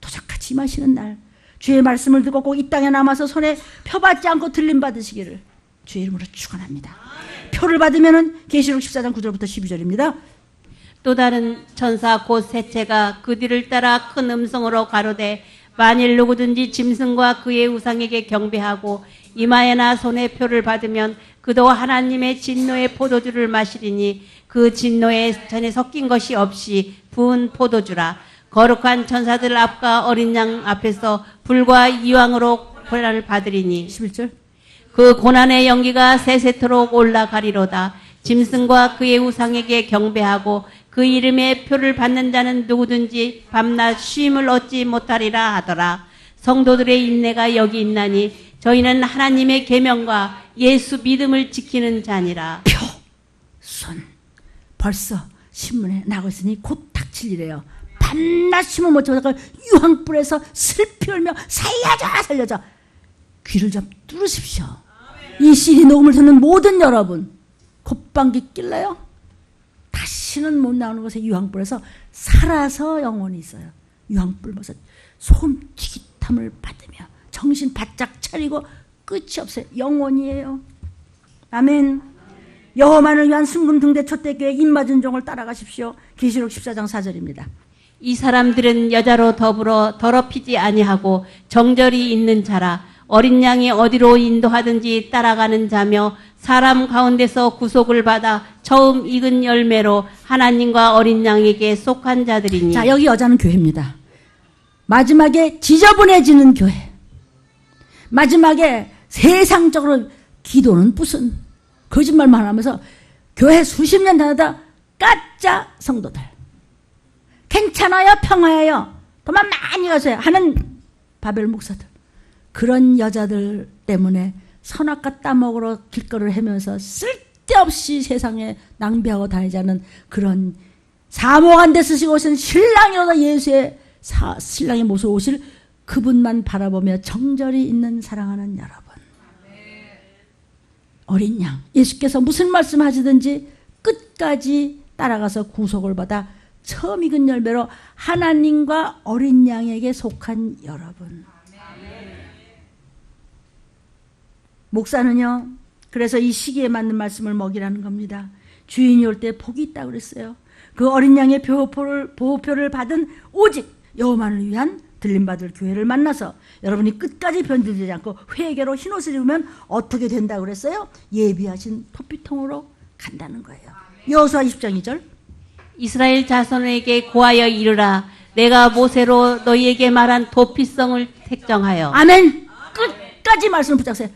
A: 도적같이 임하시는 날, 주의 말씀을 듣고 꼭 이 땅에 남아서 손에 표 받지 않고 들림 받으시기를 주의 이름으로 축원합니다. 표를 받으면은 계시록 14장 9절부터 12절입니다.
B: 또 다른 천사 곧 셋째가 그 뒤를 따라 큰 음성으로 가로되, 만일 누구든지 짐승과 그의 우상에게 경배하고 이마에나 손에 표를 받으면 그도 하나님의 진노의 포도주를 마시리니 그 진노에 전에 섞인 것이 없이 부은 포도주라. 거룩한 천사들 앞과 어린 양 앞에서 불과 이왕으로 고난을 받으리니
A: 11절.
B: 그 고난의 연기가 세세토록 올라가리로다. 짐승과 그의 우상에게 경배하고 그 이름의 표를 받는 자는 누구든지 밤낮 쉼을 얻지 못하리라 하더라. 성도들의 인내가 여기 있나니 저희는 하나님의 계명과 예수 믿음을 지키는 자니라.
A: 표, 손, 벌써 신문에 나고 있으니 곧 닥칠이래요. 밤낮 쉼을 못 잡아서 유황불에서 슬피 울며 살려줘. 귀를 좀 뚫으십시오. 이 CD 녹음을 듣는 모든 여러분, 콧방귀 낄래요? 다시는 못 나오는 곳에 유황불에서 살아서 영원히 있어요. 유황불 벗어 손튀기탐을 받으며 정신 바짝 차리고 끝이 없어요. 영원이에요. 아멘. 여호와만을 위한 순금 등대 촛대교회 입맞은 종을 따라가십시오. 계시록 14장 4절입니다.
B: 이 사람들은 여자로 더불어 더럽히지 아니하고 정절이 있는 자라. 어린 양이 어디로 인도하든지 따라가는 자며 사람 가운데서 구속을 받아 처음 익은 열매로 하나님과 어린 양에게 속한 자들이니.
A: 자, 여기 여자는 교회입니다. 마지막에 지저분해지는 교회. 마지막에 세상적으로 기도는 무슨 거짓말만 하면서 교회 수십 년 다니다 가짜 성도들. 괜찮아요, 평화예요, 도만 많이 가세요 하는 바벨 목사들. 그런 여자들 때문에 선악과 따먹으러 길거리를 헤면서 쓸데없이 세상에 낭비하고 다니자는 그런 사모한 데 쓰시고 오신 신랑이로다 예수의 신랑의 모습 오실 그분만 바라보며 정절히 있는 사랑하는 여러분. 어린 양, 예수께서 무슨 말씀 하시든지 끝까지 따라가서 구속을 받아 처음 익은 열매로 하나님과 어린 양에게 속한 여러분. 목사는요, 그래서 이 시기에 맞는 말씀을 먹이라는 겁니다. 주인이 올 때 복이 있다고 그랬어요. 그 어린 양의 보호표를 받은 오직 여호와만을 위한 들림받을 교회를 만나서 여러분이 끝까지 변질되지 않고 회개로 흰옷을 입으면 어떻게 된다고 그랬어요? 예비하신 토피통으로 간다는 거예요. 여호수아 20장 2절.
B: 이스라엘 자손에게 고하여 이르라. 내가 모세로 너희에게 말한 도피성을 택정하여.
A: 아멘. 끝까지 말씀을 붙잡으세요.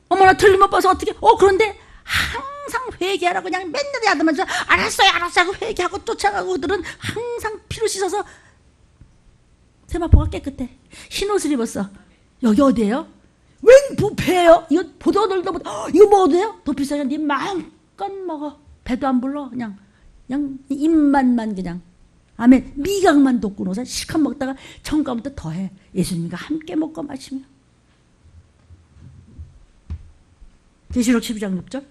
A: 어머나 틀림 못 봐서 어떻게? 그런데 항상 회개하라고 그냥 맨날 하다면서 알았어요 하고 회개하고 쫓아가고 그들은 항상 피로 씻어서 세마포가 깨끗해. 흰옷을 입었어. 여기 어디예요? 웬 부패예요? 이거 보도들도 이거 먹어도 돼요? 도피성이 네 마음껏 먹어. 배도 안 불러. 그냥 입맛만 그냥. 아멘. 미각만 돋고 노사 실컷 먹다가 천가부터 더해. 예수님과 함께 먹고 마시며. 계시록 12장 6절.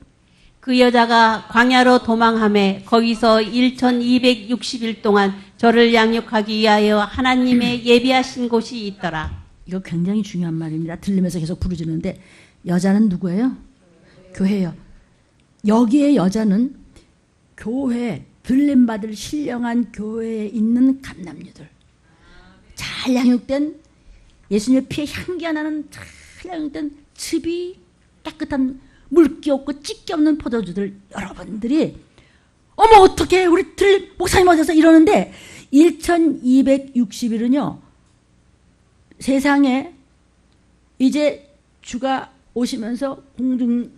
B: 그 여자가 광야로 도망하매 거기서 1260일 동안 저를 양육하기 위하여 하나님의 예비하신 곳이 있더라.
A: 이거 굉장히 중요한 말입니다. 들리면서 계속 부르짖는데 여자는 누구예요? 교회예요. 여기에 여자는 교회, 들림받을 신령한 교회에 있는 감남류들. 잘 양육된, 예수님의 피에 향기가 나는 잘 양육된 즙이 깨끗한 물기 없고 찢기 없는 포도주들 여러분들이 어머 어떻게 우리 목사님 오셔서 이러는데 1260일은요 세상에 이제 주가 오시면서 공중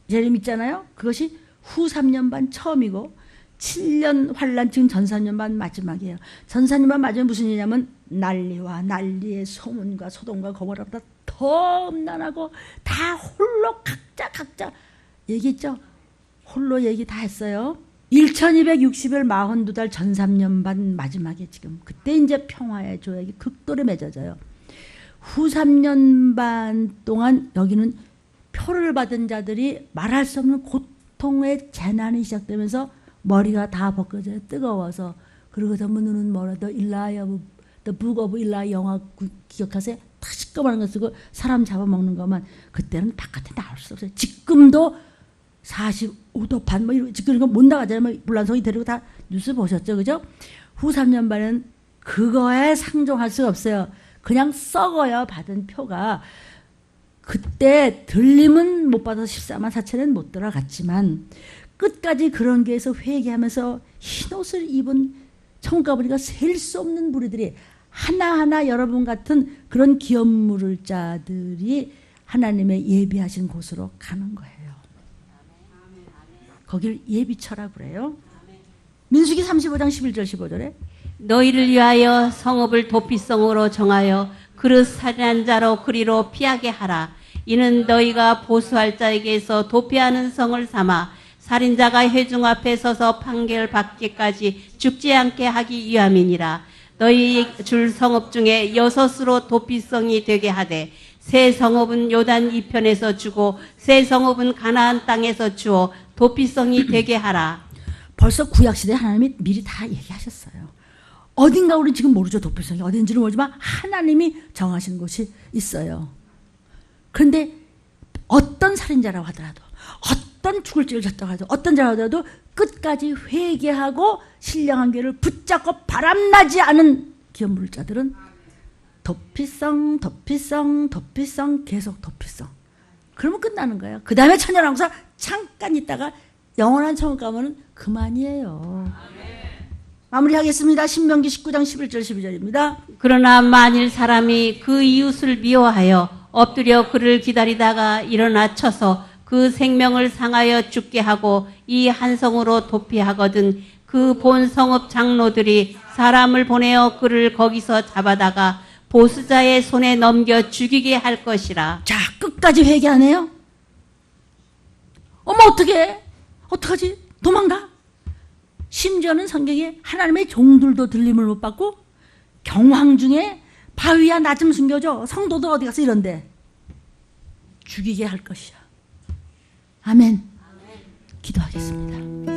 A: 재림 있잖아요. 그것이 후 3년 반 처음이고 7년 환란 지금 전 4년 반 마지막이에요. 전 4년 반 마지막에 무슨 일이냐면 난리와 난리의 소문과 소동과 거머라보다 더 음란하고 다 홀로 각자 얘기했죠. 홀로 얘기 다 했어요. 1260일 42달 전 3년 반 마지막에 지금 그때 이제 평화의 조약이 극도로 맺어져요. 후 3년 반 동안 여기는 표를 받은 자들이 말할 수 없는 고통의 재난이 시작되면서 머리가 다 벗겨져요. 뜨거워서. 그리고 전부 눈은 멀어도 일라이아 The Book of Eli 영화 기억하세요? 다 시꺼먼 거 쓰고 사람 잡아먹는 것만. 그때는 바깥에 나올 수 없어요. 지금도 45도 반 뭐 이런 지금 못 나가잖아요. 뭐 불란송이 데리고 다 뉴스 보셨죠, 그죠? 후 3년 반은 그거에 상종할 수가 없어요. 그냥 썩어요. 받은 표가. 그때 들림은 못 받아서 14만 4천엔 못 들어갔지만 끝까지 그런 교회에서 회개하면서 흰옷을 입은 천가버리가 셀 수 없는 무리들이 하나하나 여러분 같은 그런 기업 물을자들이 하나님의 예비하신 곳으로 가는 거예요. 거길 예비처라고 그래요. 민수기 35장 11절 15절에
B: 너희를 위하여 성읍을 도피성으로 정하여 그릇 살인한 자로 그리로 피하게 하라. 이는 너희가 보수할 자에게서 도피하는 성을 삼아 살인자가 회중 앞에 서서 판결받기까지 죽지 않게 하기 위함이니라. 너희 줄 성읍 중에 6으로 도피성이 되게 하되 새 성읍은 요단 이편에서 주고 새 성읍은 가나안 땅에서 주어 도피성이 되게 하라.
A: 벌써 구약시대에 하나님이 미리 다 얘기하셨어요. 어딘가 우리는 지금 모르죠. 도피성이 어딘지는 모르지만 하나님이 정하신 곳이 있어요. 그런데 어떤 살인자라고 하더라도 어떤 죽을 죄를 졌다고 하더라도 어떤 자라고 하더라도 끝까지 회개하고 신령한 교회를 붙잡고 바람나지 않은 기업 물자들은 도피성 계속 도피성. 그러면 끝나는 거예요. 그 다음에 천연왕사 잠깐 있다가 영원한 천국 가면은 그만이에요. 마무리하겠습니다. 신명기 19장 11절 12절입니다.
B: 그러나 만일 사람이 그 이웃을 미워하여 엎드려 그를 기다리다가 일어나 쳐서 그 생명을 상하여 죽게 하고 이 한성으로 도피하거든 그 본 성읍 장로들이 사람을 보내어 그를 거기서 잡아다가 보수자의 손에 넘겨 죽이게 할 것이라.
A: 자, 끝까지 회개하네요. 어머, 어떡하지? 도망가? 심지어는 성경에 하나님의 종들도 들림을 못 받고 경황 중에 바위야 나 좀 숨겨줘. 성도들 어디 가서 이런데. 죽이게 할 것이야. 아멘. 기도하겠습니다.